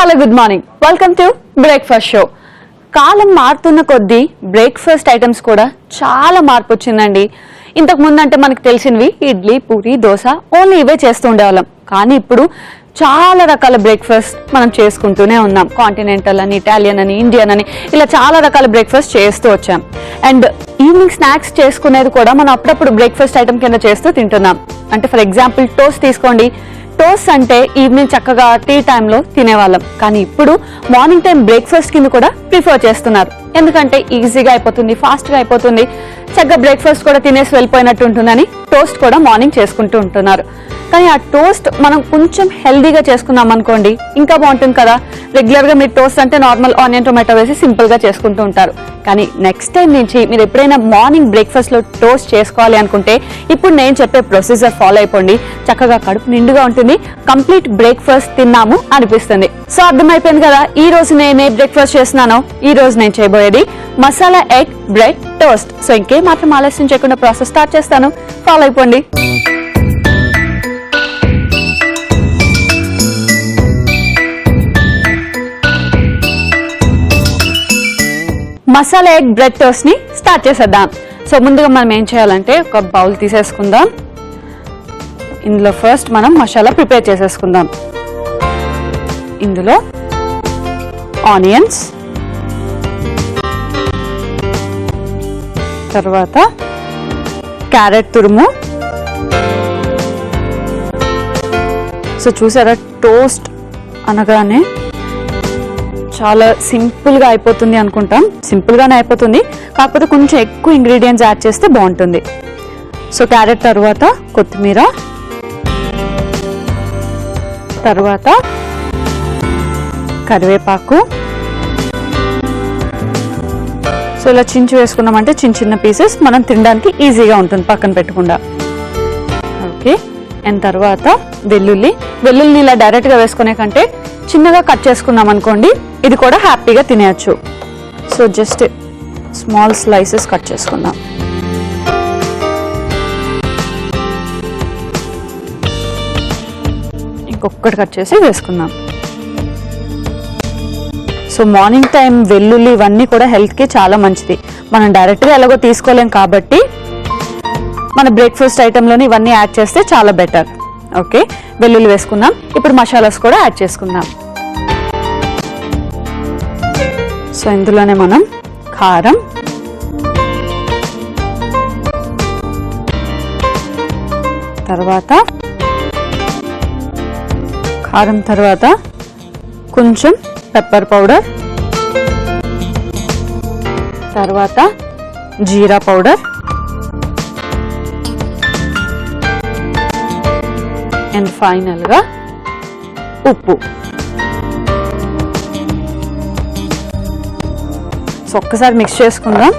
చాలా good morning, welcome to breakfast show. కాలం మారుతున్న కొద్దీ బ్రేక్ఫాస్ట్ ఐటమ్స్ కూడా చాలా మార్పు వచ్చిందండి. ఇంతకు ముందు అంటే మనకు తెలిసినవి ఇడ్లీ, పూరి, దోశ, ఓన్లీ ఇవే చేస్తూ ఉండేవాళ్ళం. కానీ ఇప్పుడు చాలా రకాల బ్రేక్ఫాస్ట్ మనం చేసుకుంటూనే ఉన్నాం. కాంటినెంటల్ అని, ఇటాలియన్ అని, ఇండియన్ అని, ఇలా చాలా రకాల బ్రేక్ఫాస్ట్ చేస్తూ వచ్చాం. అండ్ ఈవినింగ్ స్నాక్స్ చేసుకునేది కూడా మనం అప్పుడప్పుడు బ్రేక్ఫాస్ట్ ఐటమ్ కింద చేస్తూ తింటున్నాం. అంటే ఫర్ ఎగ్జాంపుల్ టోస్ట్ తీసుకోండి. టోస్ట్ అంటే ఈవినింగ్ చక్కగా టీ టైంలో తినేవాళ్ళం. కానీ ఇప్పుడు మార్నింగ్ టైం బ్రేక్ఫాస్ట్ కింద కూడా ప్రిఫర్ చేస్తున్నారు. ఎందుకంటే ఈజీగా అయిపోతుంది, ఫాస్ట్గా అయిపోతుంది, చక్కగా బ్రేక్ఫాస్ట్ కూడా తినేసి వెళ్ళిపోయినట్టు ఉంటుందని టోస్ట్ కూడా మార్నింగ్ చేసుకుంటూ ఉంటున్నారు. కానీ ఆ టోస్ట్ మనం కొంచెం హెల్దీగా చేసుకున్నాం అనుకోండి ఇంకా బాగుంటుంది కదా. రెగ్యులర్గా మీరు టోస్ట్ అంటే నార్మల్ ఆనియన్ టొమాటో వేసి సింపుల్గా చేసుకుంటూ ఉంటారు. కానీ నెక్స్ట్ టైం నుంచి మీరు ఎప్పుడైనా మార్నింగ్ బ్రేక్ఫాస్ట్లో టోస్ట్ చేసుకోవాలి అనుకుంటే ఇప్పుడు నేను చెప్పే ప్రొసీజర్ ఫాలో అయిపోండి. చక్కగా కడుపు నిండుగా ఉంటుంది, కంప్లీట్ బ్రేక్ఫాస్ట్ తిన్నాము అనిపిస్తుంది. సో అర్థమైపోయింది కదా ఈ రోజు నేను బ్రేక్ఫాస్ట్ చేస్తున్నానో. ఈ రోజు నేను చేయబోయేది masala egg bread toast. So ఇంకే మాత్రం ఆలస్యం చేయకుండా ప్రాసెస్ స్టార్ట్ చేస్తాను, ఫాలో అయిపోండి. మసాలా ఎగ్ బ్రెడ్ టోస్ట్ ని స్టార్ట్ చేసేద్దాం. సో ముందుగా మనం ఏం చేయాలంటే ఒక బౌల్ తీసేసుకుందాం. ఇందులో ఫస్ట్ మనం మసాలా ప్రిపేర్ చేసేసుకుందాం. ఇందులో ఆనియన్స్, తర్వాత క్యారెట్ తురుము. సో చూసారా, టోస్ట్ అనగానే చాలా సింపుల్గా అయిపోతుంది అనుకుంటాం. సింపుల్గానే అయిపోతుంది, కాకపోతే కొంచెం ఎక్కువ ఇంగ్రీడియంట్స్ యాడ్ చేస్తే బాగుంటుంది. సో క్యారెట్ తర్వాత కొత్తిమీర, తర్వాత కరివేపాకు. సో ఇలా చించి వేసుకున్నామంటే చిన్న చిన్న పీసెస్ మనం తినడానికి ఈజీగా ఉంటుంది పక్కన పెట్టకుండా. ఓకే, అండ్ తర్వాత వెల్లుల్లిని ఇలా డైరెక్ట్గా వేసుకునే కంటే చిన్నగా కట్ చేసుకున్నాం అనుకోండి, ఇది కూడా హ్యాపీగా తినేయచ్చు. So just small slices cut చేసుకుందాం. ఇంకొకటి కట్ చేసి వేసుకుందాం. సో మార్నింగ్ టైం వెల్లుల్లి ఇవన్నీ కూడా హెల్త్కి చాలా మంచిది. మనం డైరెక్ట్గా ఎలాగో తీసుకోలేం కాబట్టి మన బ్రేక్ఫాస్ట్ ఐటెంలోని ఇవన్నీ యాడ్ చేస్తే చాలా బెటర్. ఓకే, వెల్లుల్లి వేసుకుందాం. ఇప్పుడు మసాలాస్ కూడా యాడ్ చేసుకుందాం. సో ఇందులోనే మనం కారం, తర్వాత కొంచెం పెప్పర్ పౌడర్, తర్వాత జీరా పౌడర్, అండ్ ఫైనల్గా ఉప్పు. సో ఒక్కసారి మిక్స్ చేసుకుందాం.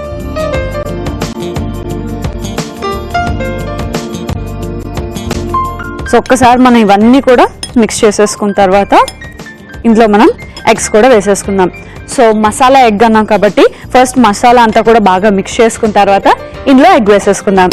సో ఒక్కసారి మనం ఇవన్నీ కూడా మిక్స్ చేసేసుకున్న తర్వాత ఇందులో మనం ఎగ్స్ కూడా వేసేసుకుందాం. సో మసాలా ఎగ్ అన్నాం కాబట్టి ఫస్ట్ మసాలా అంతా కూడా బాగా మిక్స్ చేసుకున్న తర్వాత ఇందులో ఎగ్ వేసేసుకుందాం.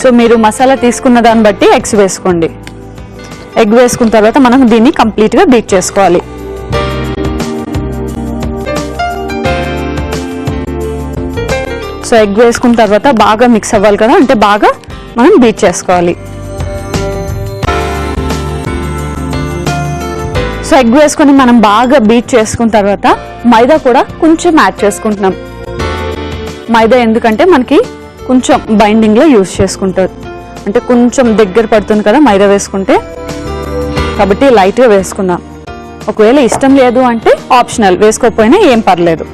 సో మీరు మసాలా తీసుకున్న దాన్ని బట్టి ఎగ్స్ వేసుకోండి. ఎగ్ వేసుకున్న తర్వాత మనం దీన్ని కంప్లీట్గా బీట్ చేసుకోవాలి. సో ఎగ్ వేసుకున్న తర్వాత బాగా మిక్స్ అవ్వాలి కదా, అంటే బాగా మనం బీట్ చేసుకోవాలి. సో ఎగ్ వేసుకొని మనం బాగా బీట్ చేసుకున్న తర్వాత మైదా కూడా కొంచెం యాడ్ చేసుకుంటున్నాం. మైదా ఎందుకంటే మనకి కొంచెం బైండింగ్లో యూజ్ చేసుకుంటారు, అంటే కొంచెం దగ్గర పడుతుంది కదా మైదా వేసుకుంటే, కాబట్టి లైట్గా వేసుకుందాం. ఒకవేళ ఇష్టం లేదు అంటే ఆప్షనల్, వేసుకోకపోయినా ఏం పర్లేదు.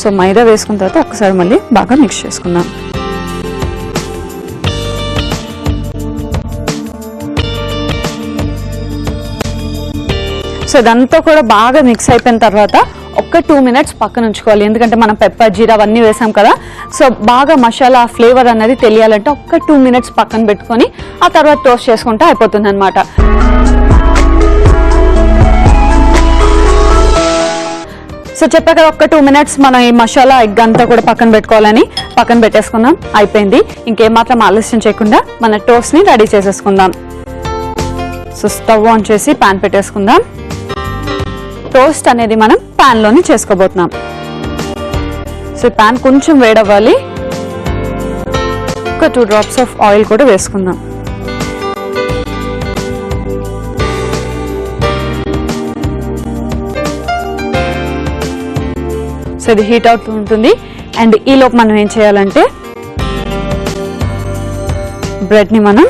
సో మైదా వేసుకున్న తర్వాత ఒకసారి మళ్ళీ బాగా మిక్స్ చేసుకుందాం. సో ఇదంతా కూడా బాగా మిక్స్ అయిపోయిన తర్వాత ఒక్క 2 minutes పక్కన ఉంచుకోవాలి. ఎందుకంటే మనం పెప్పర్ జీరా అవన్నీ వేసాం కదా, సో బాగా మసాలా ఫ్లేవర్ అనేది తెలియాలంటే ఒక్క 2 minutes పక్కన పెట్టుకొని ఆ తర్వాత టోస్ట్ చేసుకుంటే అయిపోతుంది అనమాట. సో చెప్పా కదా ఒక్క 2 minutes మనం ఈ మసాలా ఎగ్ అంతా కూడా పక్కన పెట్టుకోవాలని. పక్కన పెట్టేసుకుందాం, అయిపోయింది. ఇంకేం మాత్రం ఆలస్యం చేయకుండా మన టోస్ట్ ని రెడీ చేసేసుకుందాం. సో స్టవ్ ఆన్ చేసి పాన్ పెట్టేసుకుందాం. టోస్ట్ అనేది మనం పాన్ లోని చేసుకోబోతున్నాం. సో పాన్ కొంచెం వేడవ్వాలి. ఒక 2 drops ఆఫ్ ఆయిల్ కూడా వేసుకుందాం. సో ఇది హీట్ అవుతూ ఉంటుంది. అండ్ ఈ లోపు మనం ఏం చేయాలంటే బ్రెడ్ ని మనం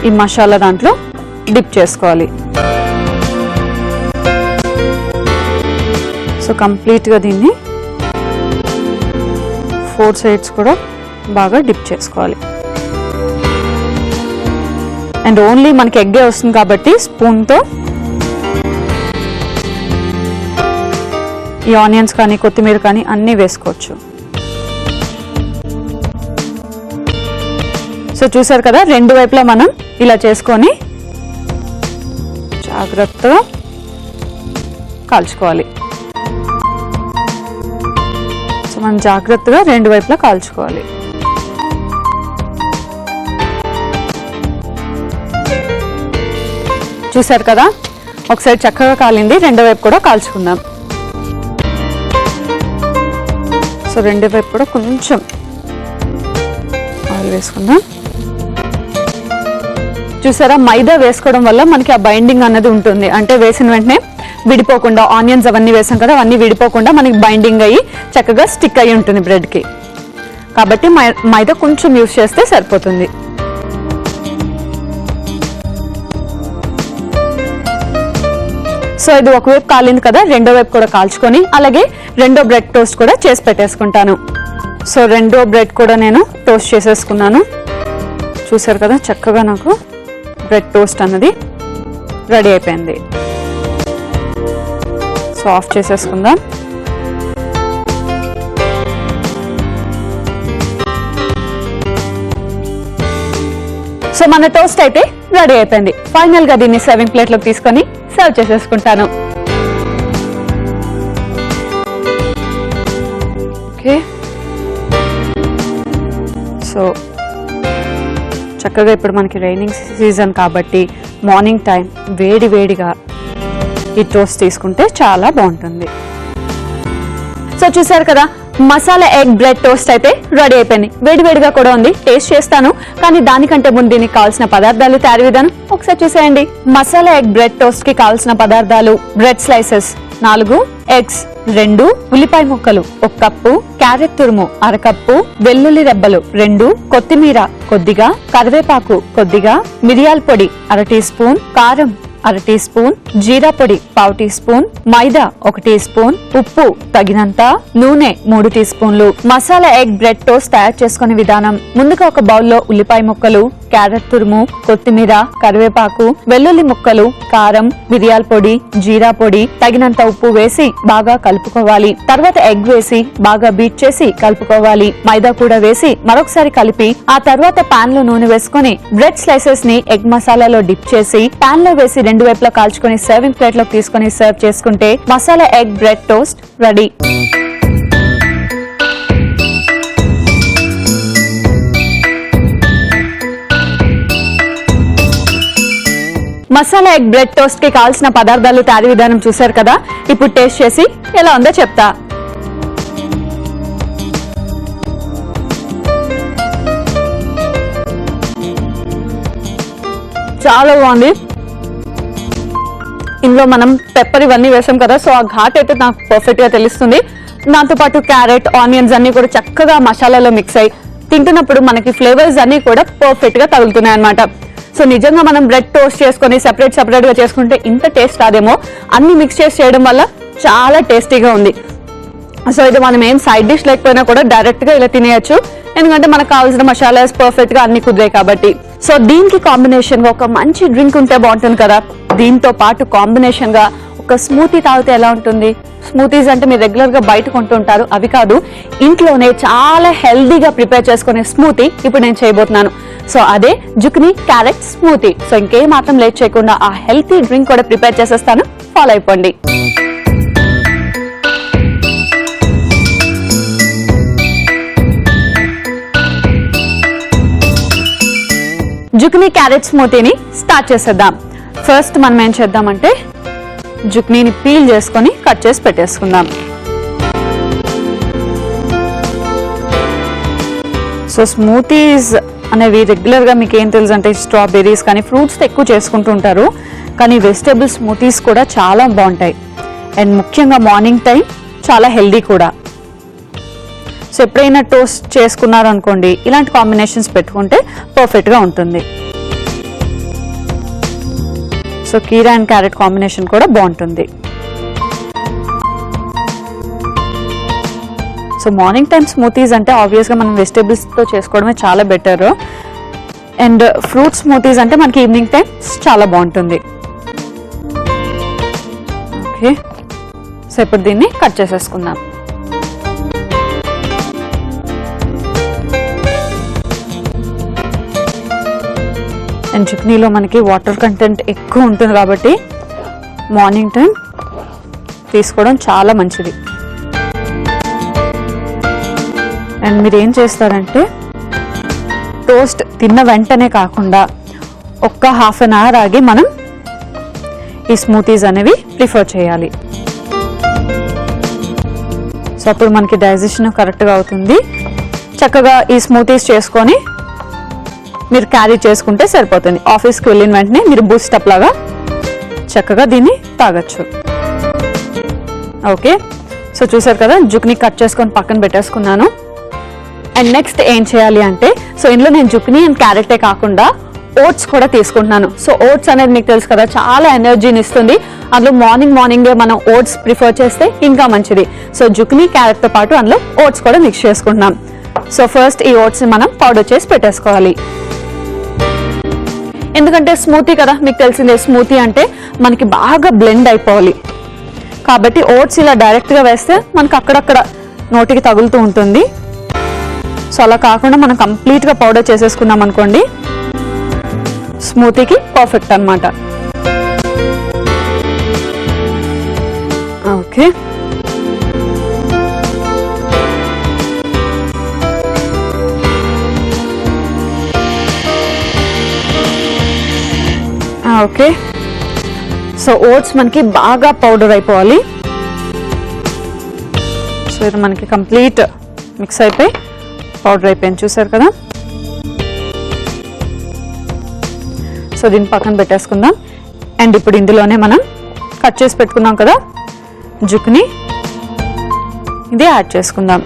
ఈ మసాలా దాంట్లో డిప్ చేసుకోవాలి. సో కంప్లీట్ గా దీన్ని 4 sides కూడా బాగా డిప్ చేసుకోవాలి. అండ్ ఓన్లీ మనకి ఎగ్గే వస్తుంది కాబట్టి స్పూన్ తో ఈ ఆనియన్స్ కానీ కొత్తిమీర కానీ అన్నీ వేసుకోవచ్చు. సో చూసారు కదా, 2 వైపులా మనం ఇలా చేసుకొని జాగ్రత్తగా కాల్చుకోవాలి. సో మనం జాగ్రత్తగా 2 వైపులా కాల్చుకోవాలి. చూసారు కదా, ఒకసారి చక్కగా కాలింది, 2 వైపు కూడా కాల్చుకుందాం. సో 2 వైపు కూడా కొంచెం ఆయిల్ వేసుకుందాం. చూసారా, మైదా వేసుకోవడం వల్ల మనకి ఆ బైండింగ్ అన్నది ఉంటుంది. అంటే వేసిన వెంటనే విడిపోకుండా, ఆనియన్స్ అవన్నీ వేసాం కదా, అవన్నీ విడిపోకుండా మనకి బైండింగ్ అయ్యి చక్కగా స్టిక్ అయ్యి ఉంటుంది బ్రెడ్కి. కాబట్టి మైదా కొంచెం యూస్ చేస్తే సరిపోతుంది. సో ఇది ఒకవైపు కాలింది కదా, 2వ వైపు కూడా కాల్చుకొని అలాగే 2వ బ్రెడ్ టోస్ట్ కూడా చేసి పెట్టేసుకుంటాను. సో 2వ బ్రెడ్ కూడా నేను టోస్ట్ చేసేసుకున్నాను. చూసారు కదా, చక్కగా నాకు బ్రెడ్ టోస్ట్ అన్నది రెడీ అయిపోయింది. సో ఆఫ్ చేసేసుకుందాం. సో మన టోస్ట్ అయితే రెడీ అయిపోయింది. ఫైనల్ గా దీన్ని సర్వింగ్ ప్లేట్ లోకి తీసుకొని సర్వ్ చేసేసుకుంటాను. ఓకే, సో చక్కగా ఇప్పుడు మనకి రైనింగ్ సీజన్ కాబట్టి మార్నింగ్ టైం వేడి వేడిగా ఈ టోస్ట్ తీసుకుంటే చాలా బాగుంటుంది. సో చూసారు కదా, మసాలా ఎగ్ బ్రెడ్ టోస్ట్ అయితే రెడీ అయిపోయింది. వేడివేడిగా కూడా ఉంది, టేస్ట్ చేస్తాను. కానీ దానికంటే ముందు దీనికి కావాల్సిన పదార్థాలు తయారీ విధానం ఒకసారి చూసేయండి. మసాలా ఎగ్ బ్రెడ్ టోస్ట్ కి కావాల్సిన పదార్థాలు: బ్రెడ్ స్లైసెస్ 4, ఎగ్స్ 2, ఉల్లిపాయ ముక్కలు 1 కప్పు, క్యారెట్ తురుము 1/2 కప్పు, వెల్లుల్లి రెబ్బలు 2, కొత్తిమీర కొద్దిగా, కరివేపాకు కొద్దిగా, మిరియాల పొడి 1/2 టీ స్పూన్, కారం 1/2 టీ స్పూన్, జీరా పొడి 1/2 టీ స్పూన్, మైదా 1 టీ స్పూన్, ఉప్పు తగినంత, నూనె 3 టీ స్పూన్లు. మసాలా ఎగ్ బ్రెడ్ టోస్ట్ తయారు చేసుకునే విధానం: ముందుగా ఒక బౌల్లో ఉల్లిపాయ ముక్కలు, క్యారెట్ తురుము, కొత్తిమీర, కరివేపాకు, వెల్లుల్లి ముక్కలు, కారం, మిరియాల పొడి, జీరా పొడి, తగినంత ఉప్పు వేసి బాగా కలుపుకోవాలి. తర్వాత ఎగ్ వేసి బాగా బీట్ చేసి కలుపుకోవాలి. మైదా కూడా వేసి మరొకసారి కలిపి ఆ తర్వాత పాన్ లో నూనె వేసుకుని బ్రెడ్ స్లైసెస్ ని ఎగ్ మసాలాలో డిప్ చేసి పాన్ లో వేసి 2 వైపులా కాల్చుకొని సర్వింగ్ ప్లేట్ లోకి తీసుకొని సర్వ్ చేసుకుంటే masala egg bread toast ready. Masala egg bread toast కి కావాల్సిన పదార్థాలు తయారీ విధానం చూసారు కదా. ఇప్పుడు టేస్ట్ చేసి ఎలా ఉందో చెప్తా. చాలా బాగుంది. ఇందులో మనం పెప్పర్ ఇవన్నీ వేసాం కదా, సో ఆ ఘాట్ అయితే నాకు పర్ఫెక్ట్ గా తెలుస్తుంది. దాంతో పాటు క్యారెట్, ఆనియన్స్ అన్ని కూడా చక్కగా మసాలాలో మిక్స్ అయ్యి తింటున్నప్పుడు మనకి ఫ్లేవర్స్ అన్ని కూడా పర్ఫెక్ట్ గా తగులుతున్నాయి అన్నమాట. సో నిజంగా మనం బ్రెడ్ టోస్ట్ చేసుకొని సెపరేట్ గా చేసుకుంటే ఇంత టేస్ట్ రాదేమో. అన్ని మిక్స్ చేసి చేయడం వల్ల చాలా టేస్టీగా ఉంది. సో ఇది మనం ఏం సైడ్ డిష్ లేకపోయినా కూడా డైరెక్ట్ గా ఇలా తినేయచ్చు, ఎందుకంటే మనకు కావాల్సిన మసాలాస్ పర్ఫెక్ట్ గా అన్ని కుదిరాయి కాబట్టి. సో దీనికి కాంబినేషన్ గా ఒక మంచి డ్రింక్ ఉంటే బాగుంటుంది కదా. దీంతో పాటు కాంబినేషన్ గా ఒక స్మూతీ తాగితే ఎలా ఉంటుంది? స్మూతీస్ అంటే మీరు రెగ్యులర్ గా బయట కొంటుంటారు, అవి కాదు, ఇంట్లోనే చాలా హెల్దీగా ప్రిపేర్ చేసుకునే స్మూతీ ఇప్పుడు నేను చేయబోతున్నాను. సో అదే జుకినీ క్యారెట్ స్మూతీ. సో ఇంకేం మాత్రం లేట్ చేయకుండా ఆ హెల్తీ డ్రింక్ కూడా ప్రిపేర్ చేసేస్తాను, ఫాలో అయిపోండి. జుకినీ క్యారెట్ స్మూతీని స్టార్ట్ చేసేద్దాం. ఫస్ట్ మనం ఏం చేద్దామంటే జుకినీని పీల్ చేసుకొని కట్ చేసి పెట్టేసుకుందాం. సో స్మూతీస్ అనేవి రెగ్యులర్ గా మీకు ఏం తెలుసు అంటే స్ట్రాబెర్రీస్ కానీ ఫ్రూట్స్ ఎక్కువ చేసుకుంటూ ఉంటారు, కానీ వెజిటేబుల్ స్మూతీస్ కూడా చాలా బాగుంటాయి. అండ్ ముఖ్యంగా మార్నింగ్ టైం చాలా హెల్దీ కూడా. సో ఎప్పుడైనా టోస్ట్ చేసుకున్నారు అనుకోండి, ఇలాంటి కాంబినేషన్స్ పెట్టుకుంటే పర్ఫెక్ట్ గా ఉంటుంది. సో కీరా అండ్ క్యారెట్ కాంబినేషన్ కూడా బాగుంటుంది. సో మార్నింగ్ టైం స్మూతీస్ అంటే ఆబ్వియస్ గా మనం వెజిటేబుల్స్ తో చేసుకోవడమే చాలా బెటర్. అండ్ ఫ్రూట్ స్మూతీస్ అంటే మనకి ఈవినింగ్ టైం చాలా బాగుంటుంది. ఓకే, సో ఇప్పుడు దీన్ని కట్ చేసేసుకుందాం. అండ్ జుకినీలో మనకి వాటర్ కంటెంట్ ఎక్కువ ఉంటుంది కాబట్టి మార్నింగ్ టైం తీసుకోవడం చాలా మంచిది. అండ్ మీరు ఏం చేస్తారంటే టోస్ట్ తిన్న వెంటనే కాకుండా ఒక్క హాఫ్ అన్ అవర్ ఆగి మనం ఈ స్మూతీస్ అనేవి ప్రిఫర్ చేయాలి. సో అప్పుడు మనకి డైజెషన్ కరెక్ట్గా అవుతుంది. చక్కగా ఈ స్మూతీస్ చేసుకొని మీరు క్యారీ చేసుకుంటే సరిపోతుంది. ఆఫీస్కి వెళ్ళిన వెంటనే మీరు బూస్టప్ లాగా చక్కగా దీన్ని తాగొచ్చు. ఓకే, సో చూసారు కదా, జుకినీ కట్ చేసుకొని పక్కన పెట్టేసుకున్నాను. అండ్ నెక్స్ట్ ఏం చేయాలి అంటే, సో ఇందులో నేను జుకినీ అండ్ క్యారెటే కాకుండా ఓట్స్ కూడా తీసుకుంటున్నాను. సో ఓట్స్ అనేది మీకు తెలుసు కదా, చాలా ఎనర్జీని ఇస్తుంది. అందులో మార్నింగే మనం ఓట్స్ ప్రిఫర్ చేస్తే ఇంకా మంచిది. సో జుకినీ క్యారెట్తో పాటు అందులో ఓట్స్ కూడా మిక్స్ చేసుకుంటున్నాం. సో ఫస్ట్ ఈ ఓట్స్ని మనం పౌడర్ చేసి పెట్టేసుకోవాలి. ఎందుకంటే స్మూతీ కదా, మీకు తెలిసిందే స్మూతీ అంటే మనకి బాగా బ్లెండ్ అయిపోవాలి. కాబట్టి ఓట్స్ ఇలా డైరెక్ట్గా వేస్తే మనకు అక్కడక్కడ నోటికి తగులుతూ ఉంటుంది. సో అలా కాకుండా మనం కంప్లీట్గా పౌడర్ చేసేసుకున్నాం అనుకోండి, స్మూతీకి పర్ఫెక్ట్ అన్నమాట. ఓకే, ఓకే, సో ఓట్స్ మనకి బాగా పౌడర్ అయిపోవాలి. సో ఇది మనకి కంప్లీట్ మిక్స్ అయిపోయి పౌడర్ అయిపోయింది, చూసారు కదా. సో దీన్ని పక్కన పెట్టేసుకుందాం. అండ్ ఇప్పుడు ఇందులోనే మనం కట్ చేసి పెట్టుకున్నాం కదా జుకినీ, ఇది యాడ్ చేసుకుందాం.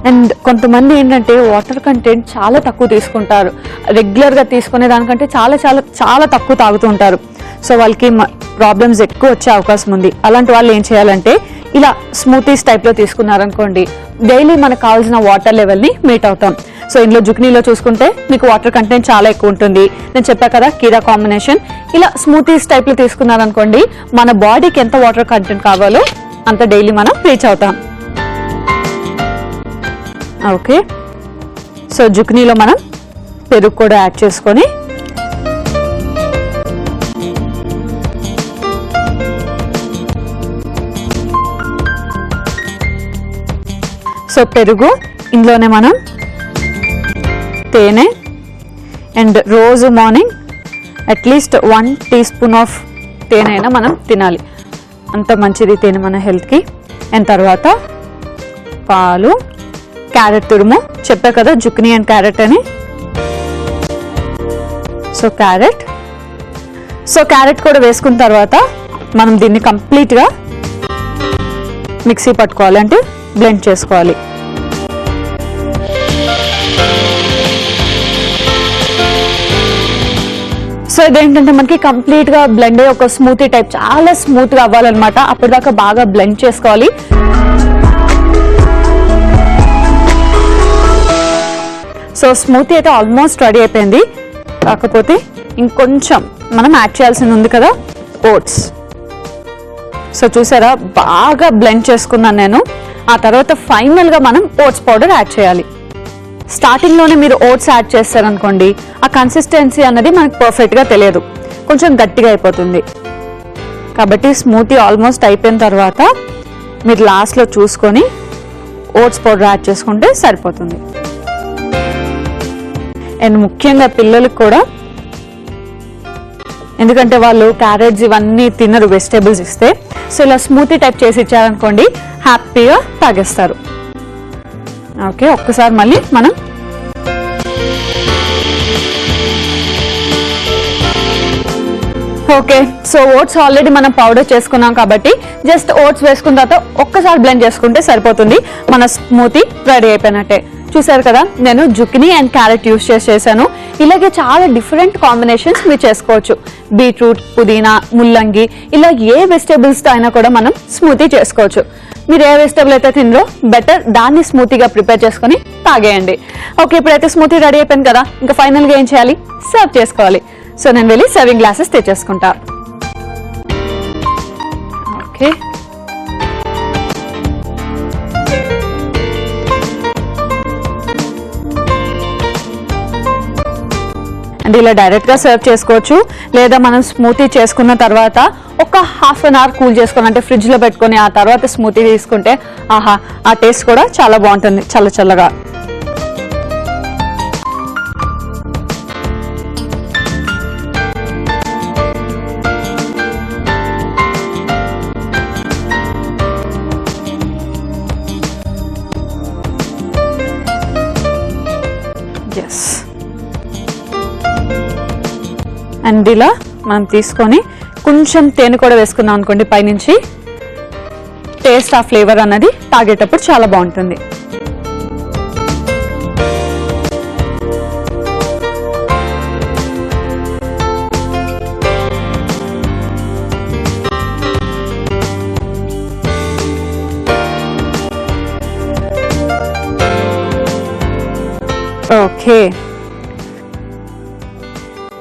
అండ్ కొంతమంది ఏంటంటే వాటర్ కంటెంట్ చాలా తక్కువ తీసుకుంటారు, రెగ్యులర్గా తీసుకునే దానికంటే చాలా చాలా చాలా తక్కువ తాగుతూ ఉంటారు. సో వాళ్ళకి ప్రాబ్లమ్స్ ఎక్కువ వచ్చే అవకాశం ఉంది. అలాంటి వాళ్ళు ఏం చేయాలంటే ఇలా స్మూతీస్ టైప్లో తీసుకున్నారనుకోండి, డైలీ మనకు కావాల్సిన వాటర్ లెవెల్ని మీట్ అవుతాం. సో ఇందులో జుకినీలో చూసుకుంటే మీకు వాటర్ కంటెంట్ చాలా ఎక్కువ ఉంటుంది. నేను చెప్పా కదా కీరా కాంబినేషన్. ఇలా స్మూతీస్ టైప్లో తీసుకున్నారనుకోండి, మన బాడీకి ఎంత వాటర్ కంటెంట్ కావాలో అంత డైలీ మనం రీచ్ అవుతాం. ఓకే, సో జుకినీలో మనం పెరుగు కూడా యాడ్ చేసుకొని సో పెరుగు, ఇందులోనే మనం తేనె అండ్ రోజు morning at least 1 teaspoon of తేనె అయినా మనం తినాలి, అంత మంచిది తేనె మన హెల్త్కి. అండ్ తర్వాత పాలు, క్యారెట్ తురుము, చెప్పా కదా జుకినీ అండ్ క్యారెట్ అని. సో క్యారెట్ కూడా వేసుకున్న తర్వాత మనం దీన్ని కంప్లీట్గా మిక్సీ పట్టుకోవాలి, అంటే బ్లెండ్ చేసుకోవాలి. సో ఇదేంటంటే మనకి కంప్లీట్ గా బ్లెండ్ అయ్యి ఒక స్మూతీ టైప్ చాలా స్మూత్ గా అవ్వాలన్నమాట. అప్పటిదాకా బాగా బ్లెండ్ చేసుకోవాలి. సో స్మూతీ అయితే ఆల్మోస్ట్ రెడీ అయిపోయింది, కాకపోతే ఇంకొంచెం మనం యాడ్ చేయాల్సింది ఉంది కదా, ఓట్స్. సో చూసారా బాగా బ్లెండ్ చేసుకున్నాను నేను. ఆ తర్వాత ఫైనల్గా మనం ఓట్స్ పౌడర్ యాడ్ చేయాలి. స్టార్టింగ్లోనే మీరు ఓట్స్ యాడ్ చేస్తారనుకోండి, ఆ కన్సిస్టెన్సీ అన్నది మనకు పర్ఫెక్ట్గా తెలియదు, కొంచెం గట్టిగా అయిపోతుంది. కాబట్టి స్మూతీ ఆల్మోస్ట్ అయిపోయిన తర్వాత మీరు లాస్ట్లో చూసుకొని ఓట్స్ పౌడర్ యాడ్ చేసుకుంటే సరిపోతుంది. అండ్ ముఖ్యంగా పిల్లలకు కూడా, ఎందుకంటే వాళ్ళు క్యారెట్స్ ఇవన్నీ తినరు వెజిటేబుల్స్ ఇస్తే, సో ఇలా స్మూతీ టైప్ చేసి ఇచ్చారనుకోండి హ్యాపీగా తాగేస్తారు. ఓకే, ఒక్కసారి మళ్ళీ మనం ఓకే. సో ఓట్స్ ఆల్రెడీ మనం పౌడర్ చేసుకున్నాం కాబట్టి జస్ట్ ఓట్స్ వేసుకున్న తర్వాత ఒక్కసారి బ్లెండ్ చేసుకుంటే సరిపోతుంది. మన స్మూతీ రెడీ అయిపోయినట్టే. చూసారు కదా, నేను జుకినీ అండ్ క్యారెట్ యూస్ చేశాను. ఇలాగే చాలా డిఫరెంట్ కాంబినేషన్స్ మీరు చేసుకోవచ్చు. బీట్రూట్, పుదీనా, ముల్లంగి, ఇలా ఏ వెజిటేబుల్స్ తో అయినా కూడా మనం స్మూతీ చేసుకోవచ్చు. మీరు ఏ వెజిటేబుల్ అయితే తినరో బెటర్ దాన్ని స్మూతీగా ప్రిపేర్ చేసుకుని తాగేయండి. ఓకే, ఇప్పుడైతే స్మూతీ రెడీ అయిపోయింది కదా, ఇంకా ఫైనల్గా ఏం చేయాలి, సర్వ్ చేసుకోవాలి. సో నేను వెళ్ళి సర్వింగ్ గ్లాసెస్ తెచ్చేసుకుంటా. ఓకే, అండ్ ఇలా డైరెక్ట్ గా సర్వ్ చేసుకోవచ్చు, లేదా మనం స్మూతీ చేసుకున్న తర్వాత ఒక హాఫ్ అన్ అవర్ కూల్ చేసుకొని, అంటే ఫ్రిడ్జ్ లో పెట్టుకొని ఆ తర్వాత స్మూతీ తీసుకుంటే ఆహా, ఆ టేస్ట్ కూడా చాలా బాగుంటుంది చల్ల చల్లగా. అండ్ ఇలా మనం తీసుకొని కొంచెం తేనె కూడా వేసుకున్నాం అనుకోండి పైనుంచి, టేస్ట్ ఆ ఫ్లేవర్ అన్నది తాగేటప్పుడు చాలా బాగుంటుంది. ఓకే,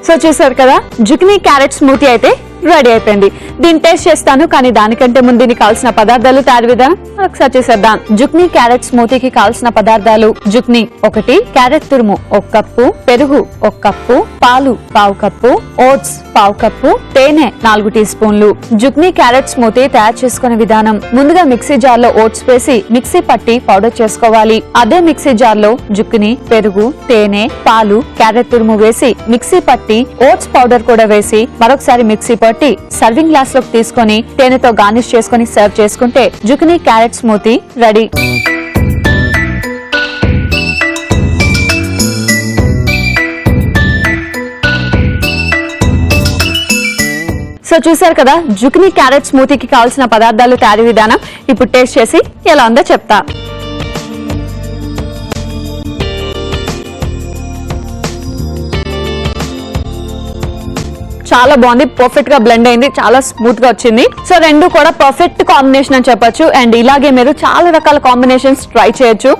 సో చూసారు కదా, జుకినీ క్యారెట్ స్మూతీ అయితే రెడీ అయిపోయింది. దీన్ని టేస్ట్ చేస్తాను, కానీ దానికంటే ముందు దీనికి కావాల్సిన పదార్థాలు తయారు విధానం ఒకసారి చూసేద్దాం. జుకినీ క్యారెట్ స్మూతీకి కావాల్సిన పదార్థాలు: జుకినీ 1, క్యారెట్ తురుము 1 కప్పు, పెరుగు 1 కప్పు, పాలు 1/2 కప్పు, ఓట్స్ 1/2 కప్పు, తేనె 4 టీ స్పూన్లు. జుకినీ క్యారెట్ స్మూతీ తయారు చేసుకునే విధానం: ముందుగా మిక్సీ జార్ లో ఓట్స్ వేసి మిక్సీ పట్టి పౌడర్ చేసుకోవాలి. అదే మిక్సీ జార్ లో జుకినీ, పెరుగు, తేనె, పాలు, క్యారెట్ తురుము వేసి మిక్సీ పట్టి ఓట్స్ పౌడర్ కూడా వేసి మరొకసారి మిక్సీ పట్టి సర్వింగ్ గ్లాస్ లోకి తీసుకొని తేనెతో గార్నిష్ చేసుకుని సర్వ్ చేసుకుంటే zucchini carrot smoothie ready. So చూసారు కదా, జుకినీ క్యారెట్ స్మూతీకి కావాల్సిన పదార్థాలు తయారీ విధానం. ఇప్పుడు టేస్ట్ చేసి ఎలా ఉందో చెప్తా. చాలా బాగుంది, పర్ఫెక్ట్ గా బ్లెండ్ అయింది, చాలా స్మూత్ గా వచ్చింది. సో రెండు కూడా పర్ఫెక్ట్ కాంబినేషన్ అని చెప్పొచ్చు. అండ్ ఇలాగే మీరు చాలా రకాల కాంబినేషన్స్ ట్రై చేయొచ్చు.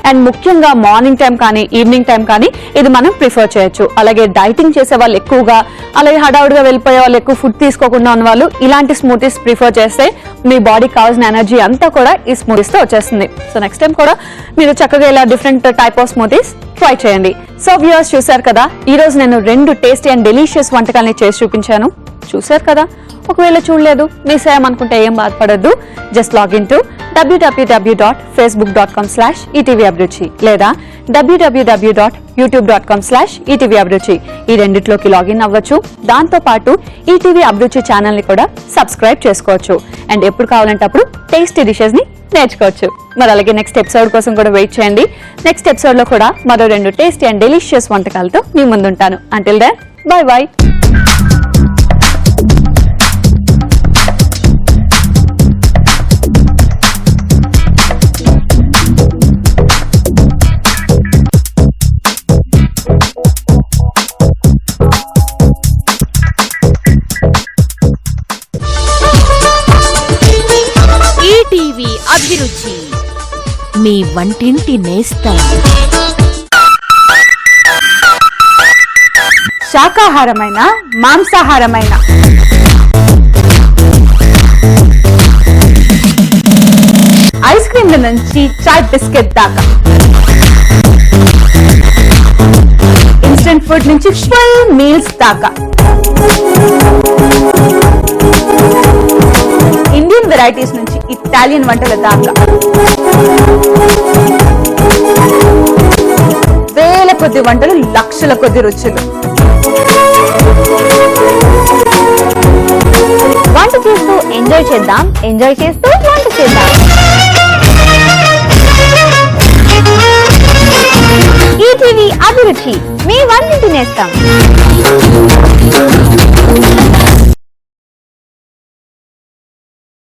అండ్ ముఖ్యంగా మార్నింగ్ టైం కానీ ఈవినింగ్ టైం కానీ ఇది మనం ప్రిఫర్ చేయొచ్చు. అలాగే డైటింగ్ చేసే వాళ్ళు ఎక్కువగా, అలాగే హడావుడిగా వెళ్ళిపోయే వాళ్ళు, ఎక్కువ ఫుడ్ తీసుకోకుండా ఉన్న వాళ్ళు ఇలాంటి స్మూతీస్ ప్రిఫర్ చేస్తే మీ బాడీకి కావాల్సిన ఎనర్జీ అంతా కూడా ఈ స్మూతీస్ తో వచ్చేస్తుంది. సో నెక్స్ట్ టైం కూడా మీరు చక్కగా ఇలా different type of smoothies try చేయండి. సో వ్యూవర్స్ చూసారు కదా, ఈ రోజు నేను 2 టేస్టీ అండ్ డెలిషియస్ వంటకాలని చేసి చూపించాను. చూసారు కదా, ఒకవేళ చూడలేదు, మిస్ అయ్యామనుకుంటే ఏం బాధపడద్దు. జస్ట్ లాగిన్ టు www.facebook.com/etvabruchi లేదా www.youtube.com/etvabruchi ఈ రెండిట్లోకి లాగిన్ అవ్వచ్చు. దాంతో పాటు ఈటీవీ అభిరుచి ఛానల్ ని కూడా సబ్స్క్రైబ్ చేసుకోవచ్చు. అండ్ ఎప్పుడు కావాలంటే అప్పుడు టేస్టీ డిషెస్ ని నేర్చుకోవచ్చు. మరి అలాగే నెక్స్ట్ ఎపిసోడ్ కోసం కూడా వెయిట్ చేయండి. నెక్స్ట్ ఎపిసోడ్ లో కూడా మరో 2 టేస్టీ అండ్ డెలిషియస్ వంటకాలతో మీ ముందుంటాను. Until then bye bye. ETV Abhiruchi, మీ వంటింటి నేస్తం. శాకాహారమైన, మాంసాహారమైన టిఫిన్ల నుంచి చాయ్ బిస్కెట్ దాకా, ఇన్స్టెంట్ ఫుడ్ నుంచి ఫుల్ మీల్స్ దాకా, ఇండియన్ వెరైటీస్ నుంచి ఇటాలియన్ వంటల దాకా వేల కొద్ది వంటలు, లక్షల కొద్ది రుచులు. వంట చేస్తూ ఎంజాయ్ చేద్దాం, ఎంజాయ్ చేస్తూ వంట చేద్దాం. ఈటీవీ అభిరుచి, మీ వంటింటి నేస్తం.